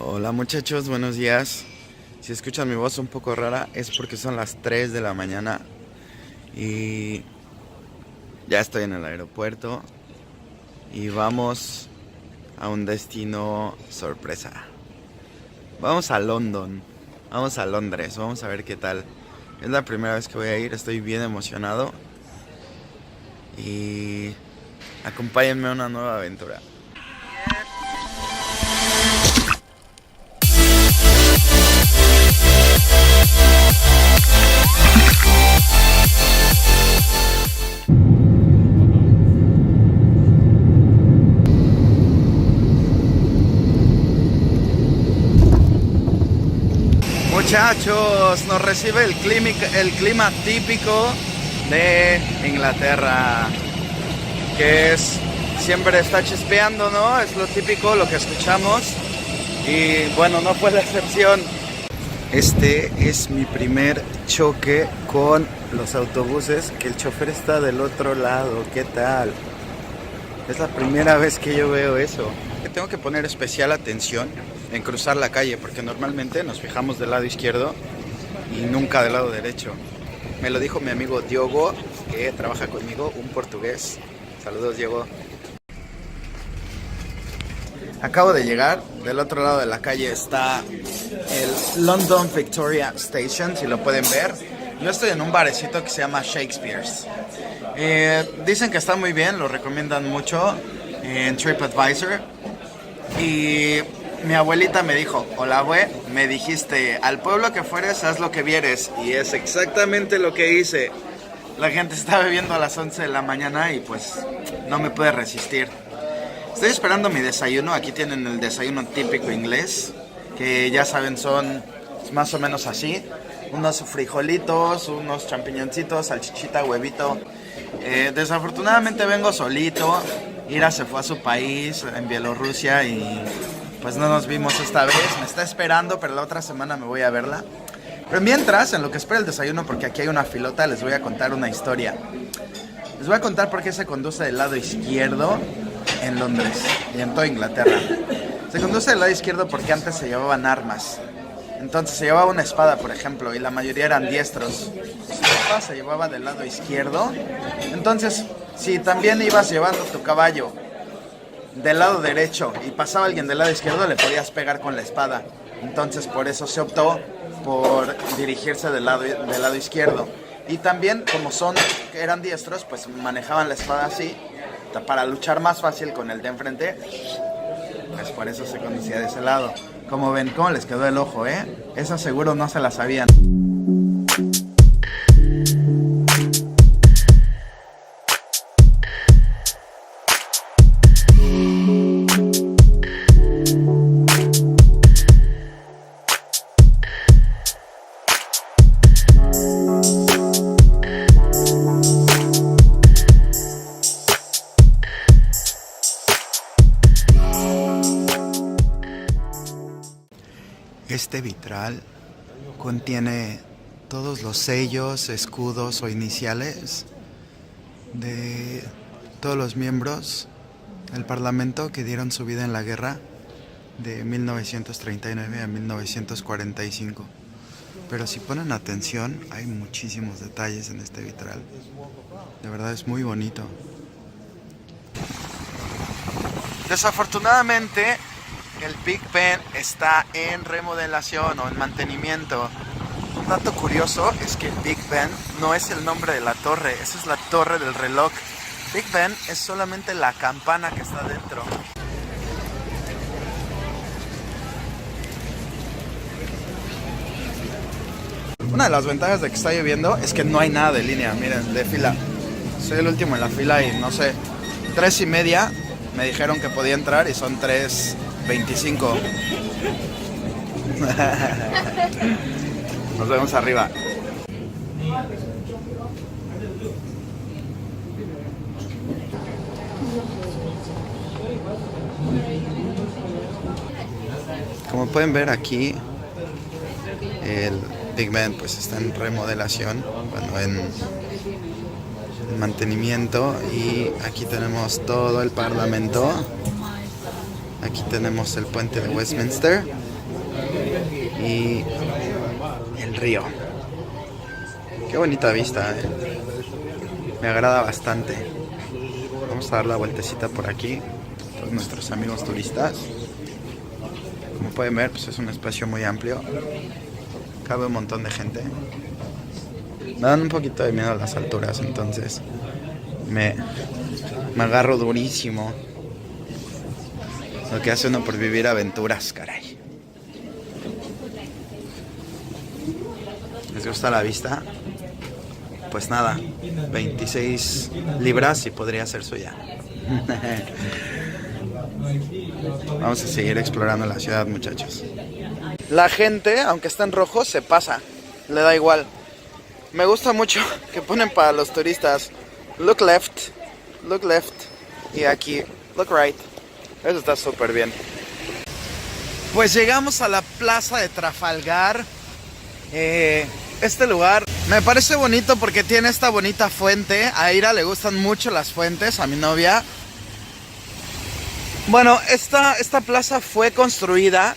Hola muchachos, buenos días. Si escuchan mi voz un poco rara es porque son las 3 de la mañana y ya estoy en el aeropuerto y vamos a un destino sorpresa. Vamos a London, vamos a Londres, vamos a ver qué tal. Es la primera vez que voy a ir, estoy bien emocionado y acompáñenme a una nueva aventura. Muchachos, nos recibe el clima típico de Inglaterra, que es siempre está chispeando, ¿no? Es lo típico, lo que escuchamos. Y bueno, no fue la excepción. Este es mi primer choque con los autobuses, que el chofer está del otro lado. ¿Qué tal? Es la primera vez que yo veo eso. Tengo que poner especial atención en cruzar la calle, porque normalmente nos fijamos del lado izquierdo y nunca del lado derecho. Me lo dijo mi amigo Diogo, que trabaja conmigo, un portugués. Saludos, Diogo. Acabo de llegar, del otro lado de la calle está el London Victoria Station, si lo pueden ver. Yo estoy en un barecito que se llama Shakespeare's. Dicen que está muy bien, lo recomiendan mucho en TripAdvisor. Y mi abuelita me dijo: hola abue, me dijiste, al pueblo que fueres, haz lo que vieres. Y es exactamente lo que hice. La gente está bebiendo a las 11 de la mañana y pues no me pude resistir. Estoy esperando mi desayuno. Aquí tienen el desayuno típico inglés, que ya saben son más o menos así. Unos frijolitos, unos champiñoncitos, salchichita, huevito. Desafortunadamente vengo solito. Ira se fue a su país, en Bielorrusia, y pues no nos vimos esta vez. Me está esperando, pero la otra semana me voy a verla. Pero mientras, en lo que espera el desayuno, porque aquí hay una filota, les voy a contar una historia. Les voy a contar por qué se conduce del lado izquierdo en Londres y en toda Inglaterra. Se conduce del lado izquierdo porque antes se llevaban armas. Entonces se llevaba una espada, por ejemplo, y la mayoría eran diestros. La espada se llevaba del lado izquierdo. Entonces, si también ibas llevando tu caballo del lado derecho y pasaba alguien del lado izquierdo, le podías pegar con la espada. Entonces, por eso se optó por dirigirse del lado izquierdo. Y también, como eran diestros, pues manejaban la espada así, para luchar más fácil con el de enfrente. Pues por eso se conducía de ese lado. Como ven, cómo les quedó el ojo, ¿eh? Eso seguro no se la sabían. Este vitral contiene todos los sellos, escudos o iniciales de todos los miembros del Parlamento que dieron su vida en la guerra de 1939 a 1945. Pero si ponen atención, hay muchísimos detalles en este vitral. De verdad es muy bonito. Desafortunadamente, el Big Ben está en remodelación o en mantenimiento. Un dato curioso es que el Big Ben no es el nombre de la torre, esa es la torre del reloj. Big Ben es solamente la campana que está dentro. Una de las ventajas de que está lloviendo es que no hay nada de línea, miren, de fila. Soy el último en la fila y no sé, 3:30 me dijeron que podía entrar y son 3:25. Nos vemos arriba. Como pueden ver aquí, el Big Ben pues está en remodelación, bueno, en mantenimiento, y aquí tenemos todo el Parlamento. Aquí tenemos el puente de Westminster y el río. Qué bonita vista, ¿eh? Me agrada bastante. Vamos a dar la vueltecita por aquí. Todos nuestros amigos turistas. Como pueden ver, pues es un espacio muy amplio. Cabe un montón de gente. Me dan un poquito de miedo a las alturas, entonces me agarro durísimo. Lo que hace uno por vivir aventuras, caray. ¿Les gusta la vista? Pues nada, 26 libras y podría ser suya. Vamos a seguir explorando la ciudad, muchachos. La gente, aunque está en rojo, se pasa. Le da igual. Me gusta mucho que ponen para los turistas look left, y aquí look right. Eso está súper bien. Pues llegamos a la plaza de Trafalgar. Este lugar me parece bonito porque tiene esta bonita fuente. A Ira le gustan mucho las fuentes, a mi novia. Bueno, esta plaza fue construida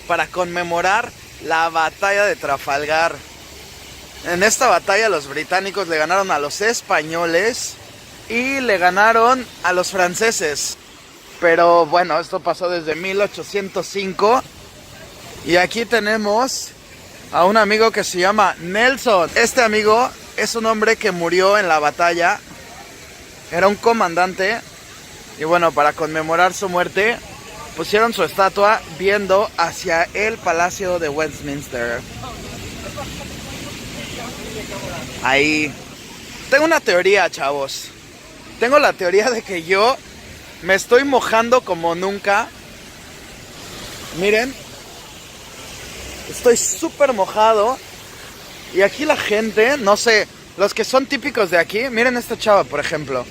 para conmemorar la batalla de Trafalgar. En esta batalla los británicos le ganaron a los españoles y le ganaron a los franceses. Pero bueno, esto pasó desde 1805. Y aquí tenemos a un amigo que se llama Nelson. Este amigo es un hombre que murió en la batalla. Era un comandante. Y bueno, para conmemorar su muerte, pusieron su estatua viendo hacia el Palacio de Westminster. Ahí. Tengo una teoría, chavos. Tengo la teoría de que yo me estoy mojando como nunca. Miren. Estoy súper mojado. Y aquí la gente, no sé, los que son típicos de aquí. Miren esta chava, por ejemplo.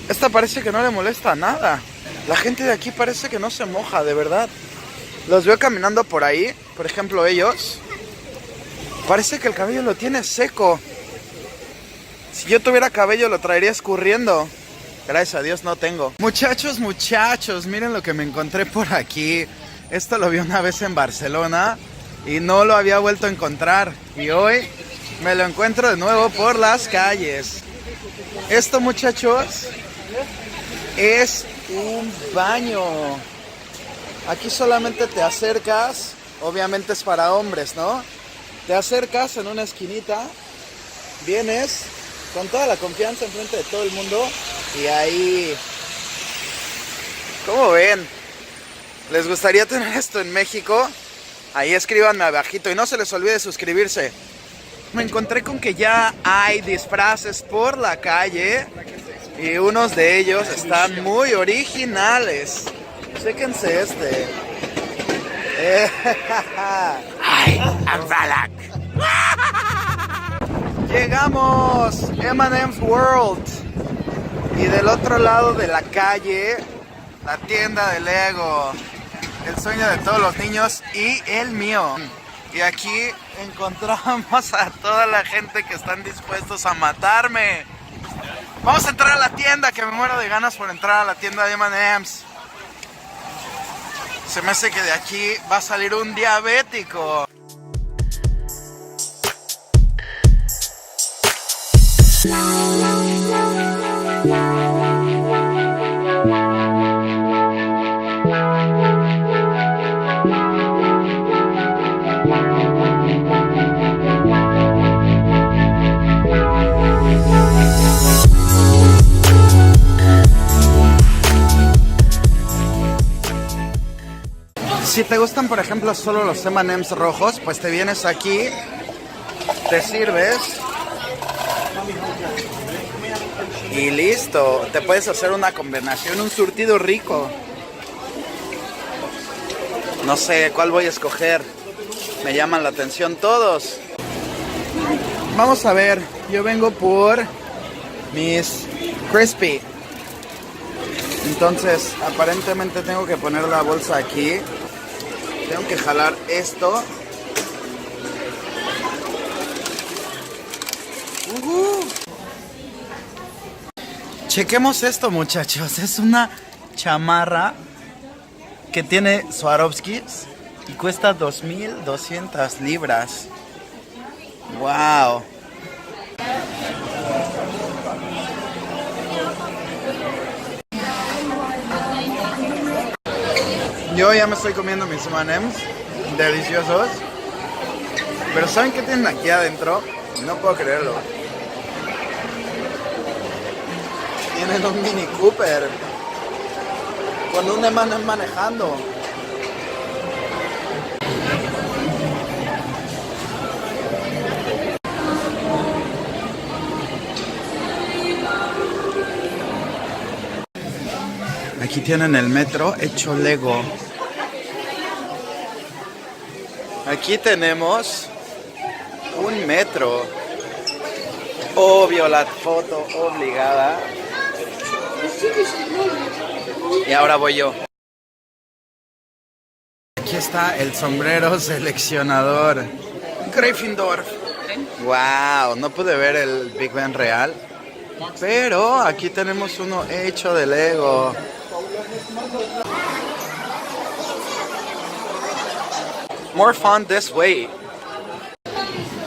Esta parece que no le molesta nada. La gente de aquí parece que no se moja, de verdad. Los veo caminando por ahí. Por ejemplo, ellos. Parece que el cabello lo tiene seco. Si yo tuviera cabello lo traería escurriendo. Gracias a Dios no tengo. Muchachos, miren lo que me encontré por aquí. Esto lo vi una vez en Barcelona y no lo había vuelto a encontrar. Y hoy me lo encuentro de nuevo por las calles. Esto, muchachos, es un baño. Aquí solamente te acercas. Obviamente es para hombres, ¿no? Te acercas en una esquinita. Vienes con toda la confianza enfrente de todo el mundo. Y ahí... ¿Cómo ven? ¿Les gustaría tener esto en México? Ahí escríbanme abajito y no se les olvide suscribirse. Me encontré con que ya hay disfraces por la calle y unos de ellos están muy originales. Chéquense este. ¡Ay, Balak! Llegamos, M&M's World. Y del otro lado de la calle, la tienda de Lego. El sueño de todos los niños y el mío. Y aquí encontramos a toda la gente que están dispuestos a matarme. Vamos a entrar a la tienda, que me muero de ganas por entrar a la tienda de M&M's. Se me hace que de aquí va a salir un diabético. Si te gustan, por ejemplo, solo los M&M's rojos, pues te vienes aquí, te sirves y listo. Te puedes hacer una combinación, un surtido rico. No sé cuál voy a escoger. Me llaman la atención todos. Vamos a ver, yo vengo por mis Crispy. Entonces, aparentemente tengo que poner la bolsa aquí. Tengo que jalar esto. Chequemos esto, muchachos. Es una chamarra que tiene Swarovskis y cuesta 2.200 libras. ¡Wow! Yo ya me estoy comiendo mis M&M's deliciosos. Pero ¿saben qué tienen aquí adentro? No puedo creerlo. Tienen un Mini Cooper con un M&M manejando. Aquí tienen el metro hecho Lego. Aquí tenemos un metro. Obvio, la foto obligada. Y ahora voy yo. Aquí está el sombrero seleccionador. Gryffindor. Wow, no pude ver el Big Ben real. Pero aquí tenemos uno hecho de Lego. More fun this way.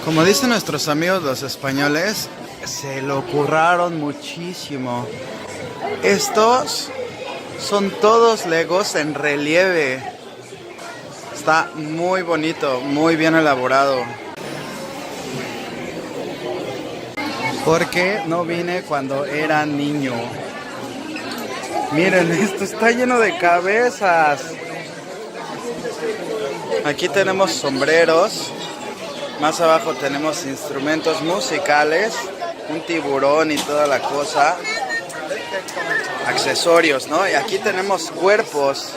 Como dicen nuestros amigos los españoles, se lo curraron muchísimo. Estos son todos Legos en relieve. Está muy bonito, muy bien elaborado. Porque no vine cuando era niño. Miren, esto está lleno de cabezas. Aquí tenemos sombreros. Más abajo tenemos instrumentos musicales, un tiburón y toda la cosa. Accesorios, ¿no? Y aquí tenemos cuerpos,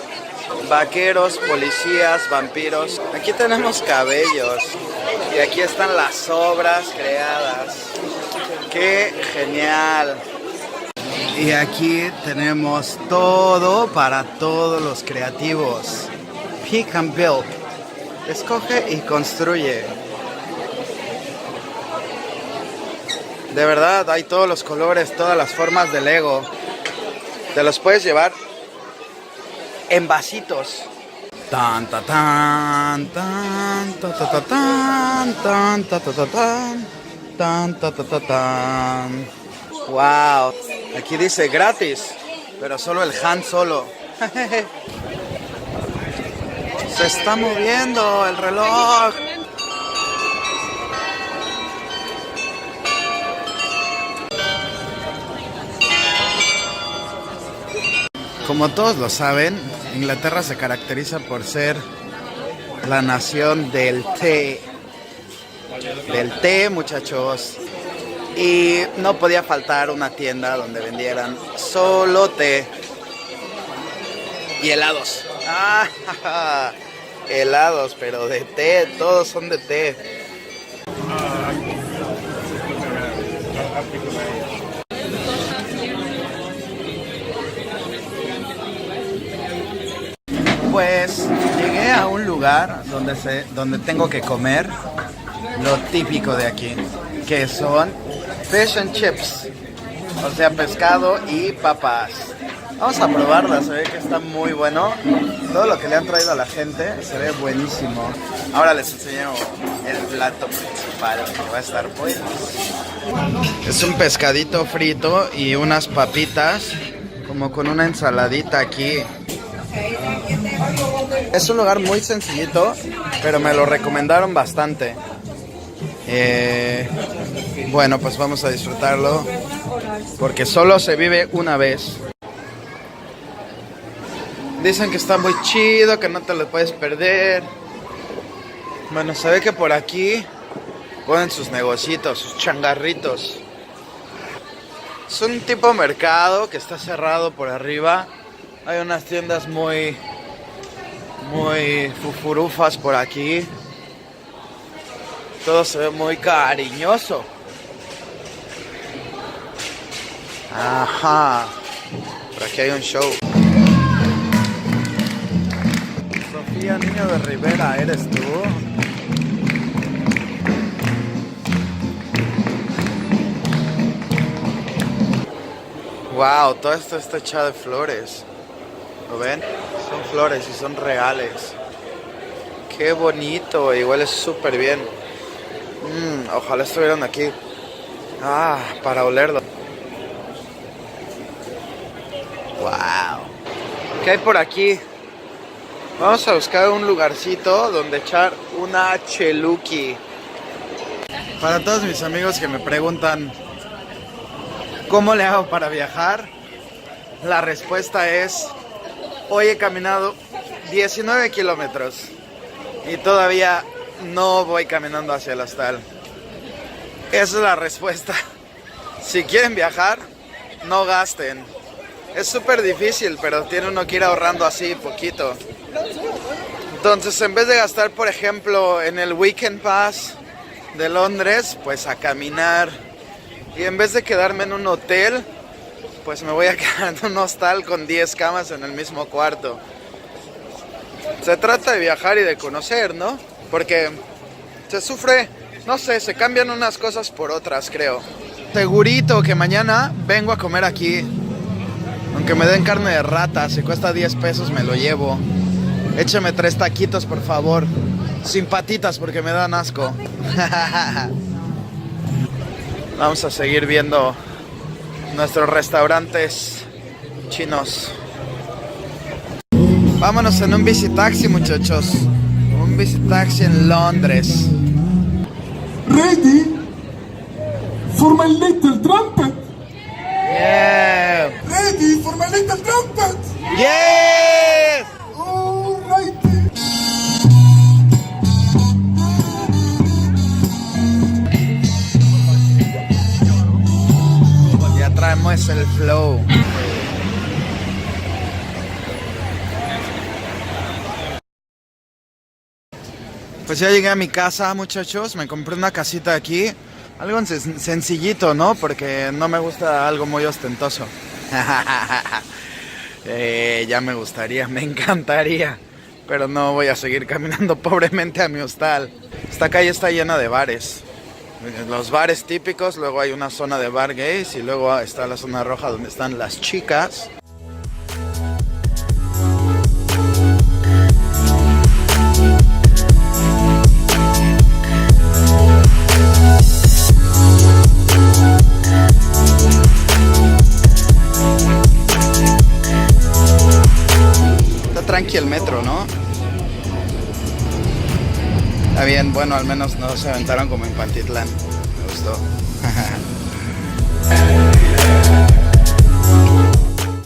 vaqueros, policías, vampiros. Aquí tenemos cabellos. Y aquí están las obras creadas. ¡Qué genial! Y aquí tenemos todo para todos los creativos. Pick and build. Escoge y construye. De verdad, hay todos los colores, todas las formas de Lego. Te los puedes llevar en vasitos. Tan ta tan tan ta ta ta tan tan ta ta ta tan tan ta ta ta tan. Wow, aquí dice gratis, pero solo el Han Solo. Se está moviendo el reloj. Como todos lo saben, Inglaterra se caracteriza por ser la nación del té. Del té, muchachos. Y no podía faltar una tienda donde vendieran solo té. Y helados. Ah, helados, pero de té, todos son de té. Pues llegué a un lugar donde tengo que comer lo típico de aquí, que son fish and chips, o sea, pescado y papas. Vamos a probarla, se ve que está muy bueno. Todo lo que le han traído a la gente se ve buenísimo. Ahora les enseño el plato principal, que va a estar bueno. Es un pescadito frito y unas papitas, como con una ensaladita aquí. Es un lugar muy sencillito, pero me lo recomendaron bastante. Bueno, pues vamos a disfrutarlo, porque solo se vive una vez. Dicen que está muy chido, que no te lo puedes perder. Bueno, se ve que por aquí ponen sus negocitos, sus changarritos. Es un tipo mercado que está cerrado por arriba. Hay unas tiendas muy fufurufas por aquí. Todo se ve muy cariñoso. Ajá. Por aquí hay un show. Sofía Niño de Rivera, ¿eres tú? Wow, todo esto está echado de flores. ¿Lo ven? Son flores y son reales. Qué bonito, y huele súper bien. Ojalá estuvieran aquí. Para olerlo. Wow. ¿Qué hay por aquí? Vamos a buscar un lugarcito donde echar una cheluki. Para todos mis amigos que me preguntan ¿cómo le hago para viajar? La respuesta es: hoy he caminado 19 kilómetros y todavía no voy caminando hacia el hostal. Esa es la respuesta. Si quieren viajar, no gasten. Es súper difícil, pero tiene uno que ir ahorrando así poquito. Entonces, en vez de gastar, por ejemplo, en el Weekend Pass de Londres, pues a caminar. Y en vez de quedarme en un hotel, pues me voy a quedar en un hostal con 10 camas en el mismo cuarto. Se trata de viajar y de conocer, ¿no? Porque se sufre, no sé, se cambian unas cosas por otras, creo. Segurito que mañana vengo a comer aquí. Aunque me den carne de rata, si cuesta 10 pesos me lo llevo. Écheme 3 taquitos, por favor. Sin patitas porque me dan asco. Vamos a seguir viendo nuestros restaurantes chinos. Vámonos en un visitaxi, muchachos. Un visitaxi en Londres. Ready for my little trumpet. Yeah. Ready for my little trumpet. Yes. All righty. Ya traemos el flow. Pues ya llegué a mi casa, muchachos. Me compré una casita aquí. Algo sencillito, ¿no? Porque no me gusta algo muy ostentoso. Ya me gustaría, me encantaría. Pero no voy a seguir caminando pobremente a mi hostal. Esta calle está llena de bares. Los bares típicos, luego hay una zona de bar gays y luego está la zona roja donde están las chicas. Tranqui el metro, ¿no? Está bien, bueno, al menos no se aventaron como en Pantitlán. Me gustó.